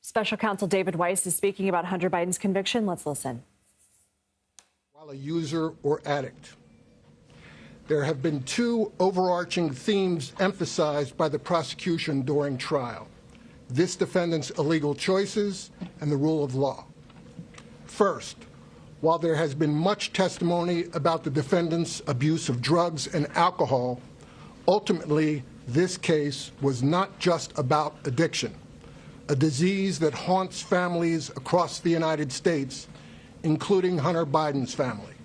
Special counsel David Weiss is speaking about Hunter Biden's conviction. Let's listen. While a user or addict, there have been two overarching themes emphasized by the prosecution during trial: this defendant's illegal choices and the rule of law. First, while there has been much testimony about the defendant's abuse of drugs and alcohol, ultimately this case was not just about addiction, a disease that haunts families across the United States, including Hunter Biden's family.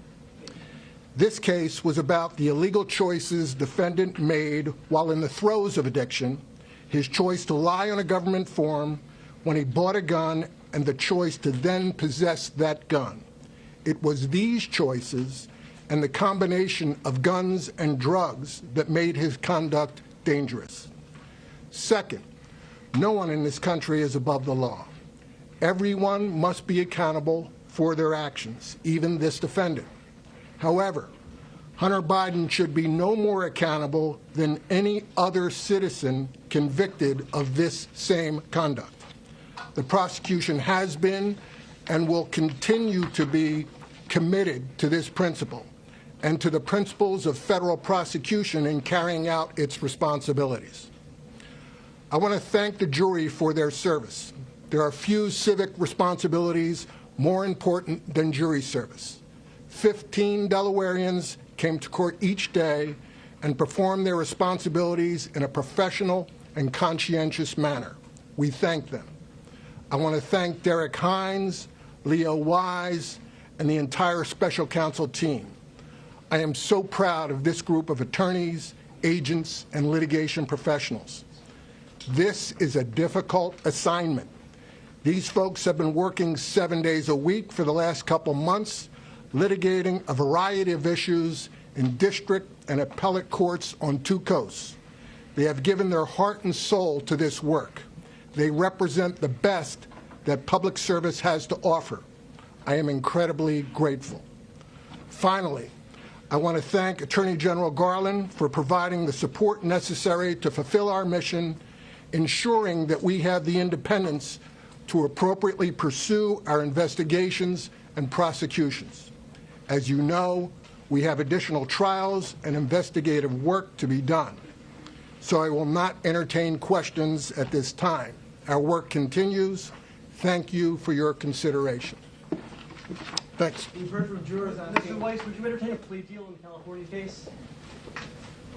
This case was about the illegal choices defendant made while in the throes of addiction, his choice to lie on a government form when he bought a gun, and the choice to then possess that gun. It was these choices and the combination of guns and drugs that made his conduct dangerous. Second, no one in this country is above the law. Everyone must be accountable for their actions, even this defendant. However, Hunter Biden should be no more accountable than any other citizen convicted of this same conduct. The prosecution has been and will continue to be committed to this principle and to the principles of federal prosecution in carrying out its responsibilities. I want to thank the jury for their service. There are few civic responsibilities more important than jury service. 15 Delawareans came to court each day and performed their responsibilities in a professional and conscientious manner. We thank them. I want to thank Derek Hines, Leo Wise, and the entire special counsel team. I am so proud of this group of attorneys, agents, and litigation professionals. This is a difficult assignment. These folks have been working 7 days a week for the last couple months, litigating a variety of issues in district and appellate courts on two coasts. They have given their heart and soul to this work. They represent the best that public service has to offer. I am incredibly grateful. Finally, I want to thank Attorney General Garland for providing the support necessary to fulfill our mission, ensuring that we have the independence to appropriately pursue our investigations and prosecutions. As you know, we have additional trials and investigative work to be done, so I will not entertain questions at this time. Our work continues. Thank you for your consideration. Thanks. We've heard from jurors asking, Mr. Weiss, would you entertain a plea deal in the California case?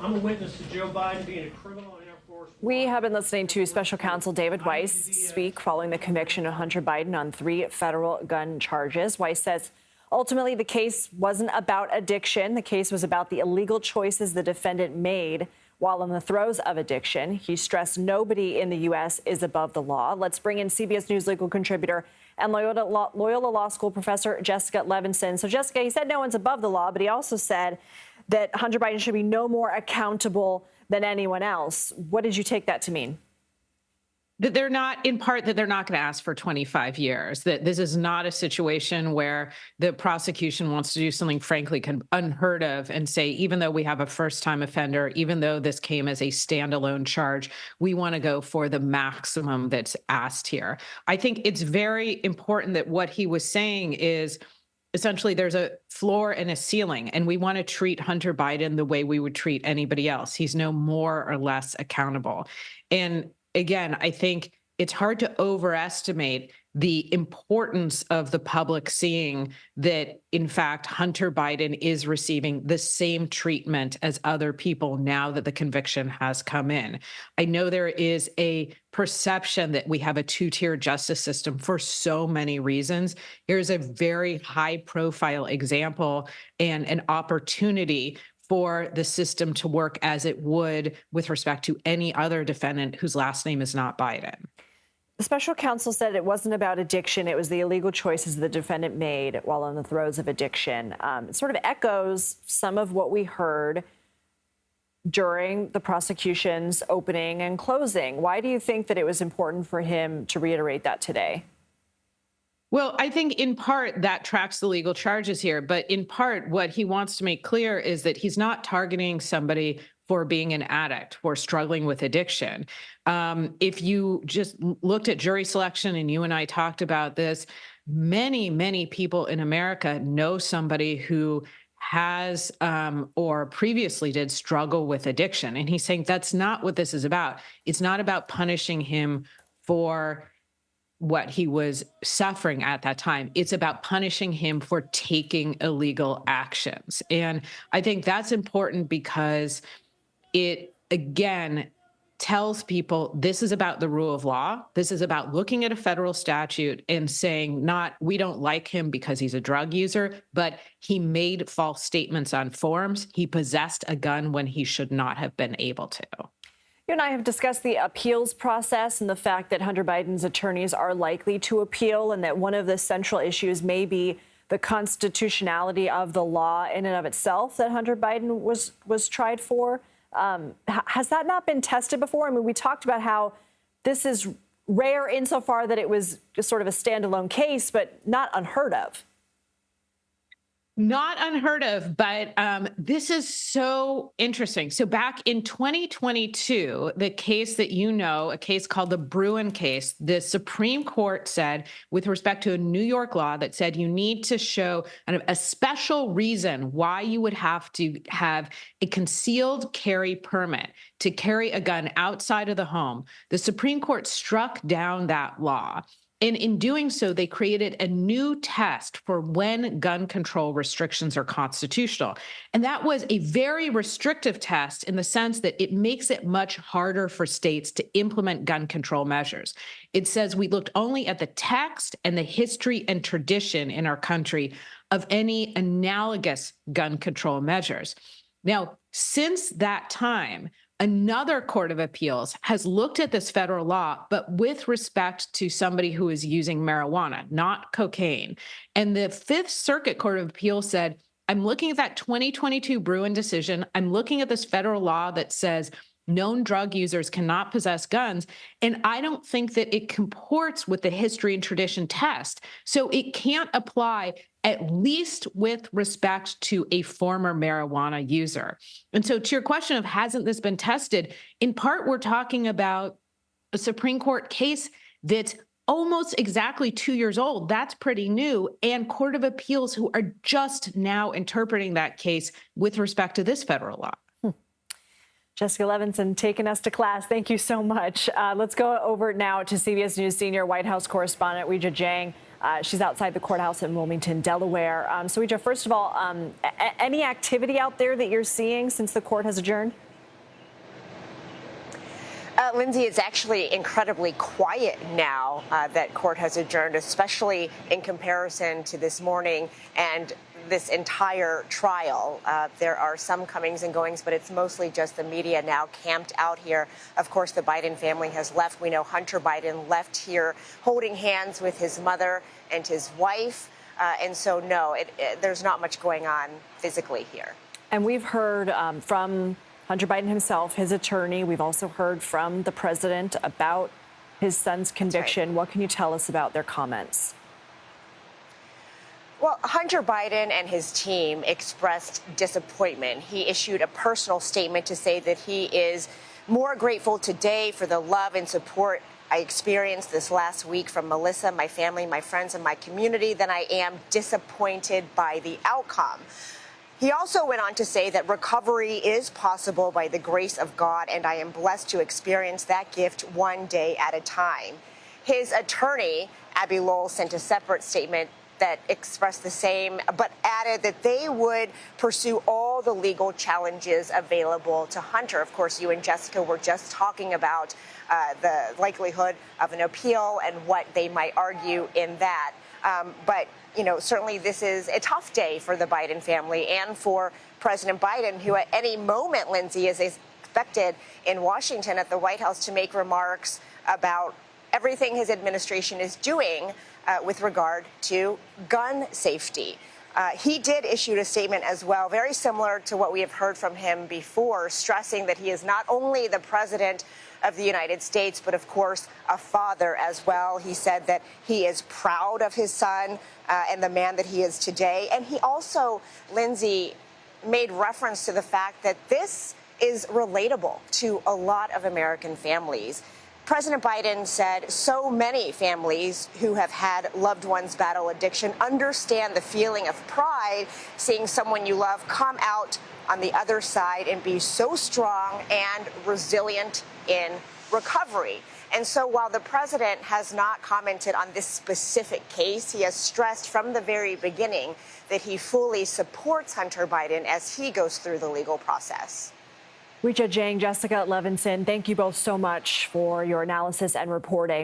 I'm a witness to Joe Biden being a criminal and Air Force. We have been listening to special counsel David Weiss speak following the conviction of Hunter Biden on 3 federal gun charges. Weiss says ultimately the case wasn't about addiction. The case was about the illegal choices the defendant made while in the throes of addiction. He stressed nobody in the U.S. is above the law. Let's bring in CBS News legal contributor and Loyola Law School professor Jessica Levinson. So, Jessica, he said no one's above the law, but he also said that Hunter Biden should be no more accountable than anyone else. What did you take that to mean? That they're not, in part, that they're not going to ask for 25 years, that this is not a situation where the prosecution wants to do something, frankly, unheard of and say, even though we have a first-time offender, even though this came as a standalone charge, we want to go for the maximum that's asked here. I think it's very important that what he was saying is essentially there's a floor and a ceiling, and we want to treat Hunter Biden the way we would treat anybody else. He's no more or less accountable. And again, I think it's hard to overestimate the importance of the public seeing that, in fact, Hunter Biden is receiving the same treatment as other people now that the conviction has come in. I know there is a perception that we have a two-tier justice system for so many reasons. Here's a very high-profile example and an opportunity for the system to work as it would with respect to any other defendant whose last name is not Biden. The special counsel said it wasn't about addiction. It was the illegal choices the defendant made while in the throes of addiction. It sort of echoes some of what we heard during the prosecution's opening and closing. Why do you think that it was important for him to reiterate that today? Well, I think in part that tracks the legal charges here, but in part what he wants to make clear is that he's not targeting somebody for being an addict, for struggling with addiction. If you just looked at jury selection, and you and I talked about this, many people in America know somebody who has or previously did struggle with addiction. And he's saying that's not what this is about. It's not about punishing him for what he was suffering at that time. It's about punishing him for taking illegal actions. And I think that's important because it, again, tells people this is about the rule of law. This is about looking at a federal statute and saying, not, we don't like him because he's a drug user, but he made false statements on forms. He possessed a gun when he should not have been able to. You and I have discussed the appeals process and the fact that Hunter Biden's attorneys are likely to appeal, and that one of the central issues may be the constitutionality of the law in and of itself that Hunter Biden was tried for. Has that not been tested before? I mean, we talked about how this is rare insofar that it was just sort of a standalone case, but not unheard of. Not unheard of, but this is so interesting. So back in 2022, the case that you know, a case called the Bruin case, the Supreme Court said, with respect to a New York law that said you need to show kind of a special reason why you would have to have a concealed carry permit to carry a gun outside of the home. The Supreme Court struck down that law. And in doing so, they created a new test for when gun control restrictions are constitutional. And that was a very restrictive test in the sense that it makes it much harder for states to implement gun control measures. It says we looked only at the text and the history and tradition in our country of any analogous gun control measures. Now, since that time, another court of appeals has looked at this federal law, but with respect to somebody who is using marijuana, not cocaine. And the Fifth Circuit Court of Appeals said, I'm looking at that 2022 Bruin decision. I'm looking at this federal law that says known drug users cannot possess guns. And I don't think that it comports with the history and tradition test. So it can't apply, at least with respect to a former marijuana user. And so to your question of hasn't this been tested, in part, we're talking about a Supreme Court case that's almost exactly 2 years old. That's pretty new. And Court of Appeals who are just now interpreting that case with respect to this federal law. Jessica Levinson taking us to class. Thank you so much. Let's go over now to CBS News senior White House correspondent Weijia Jiang. She's outside the courthouse in Wilmington, Delaware. So, Weijia, first of all, any activity out there that you're seeing since the court has adjourned? Lindsay, it's actually incredibly quiet now that court has adjourned, especially in comparison to this morning and this entire trial. There are some comings and goings, but it's mostly just the media now camped out here. Of course, the Biden family has left. We know Hunter Biden left here holding hands with his mother and his wife. And so, no, there's not much going on physically here. And we've heard from Hunter Biden himself, his attorney. We've also heard from the president about his son's conviction. Right. What can you tell us about their comments? Well, Hunter Biden and his team expressed disappointment. He issued a personal statement to say that he is more grateful today for the love and support I experienced this last week from Melissa, my family, my friends, and my community than I am disappointed by the outcome. He also went on to say that recovery is possible by the grace of God, and I am blessed to experience that gift one day at a time. His attorney, Abby Lowell, sent a separate statement that expressed the same, but added that they would pursue all the legal challenges available to Hunter. Of course, you and Jessica were just talking about the likelihood of an appeal and what they might argue in that. But, you know, certainly this is a tough day for the Biden family and for President Biden, who at any moment, Lindsay, is expected in Washington at the White House to make remarks about everything his administration is doing with regard to gun safety. He did issue a statement as well, very similar to what we have heard from him before, stressing that he is not only the president of the United States, but of course a father as well. He said that he is proud of his son and the man that he is today. And he also, Lindsay, made reference to the fact that this is relatable to a lot of American families. President Biden said so many families who have had loved ones battle addiction understand the feeling of pride seeing someone you love come out on the other side and be so strong and resilient in recovery. And so while the president has not commented on this specific case, he has stressed from the very beginning that he fully supports Hunter Biden as he goes through the legal process. Weijia Jiang, Jessica Levinson, thank you both so much for your analysis and reporting.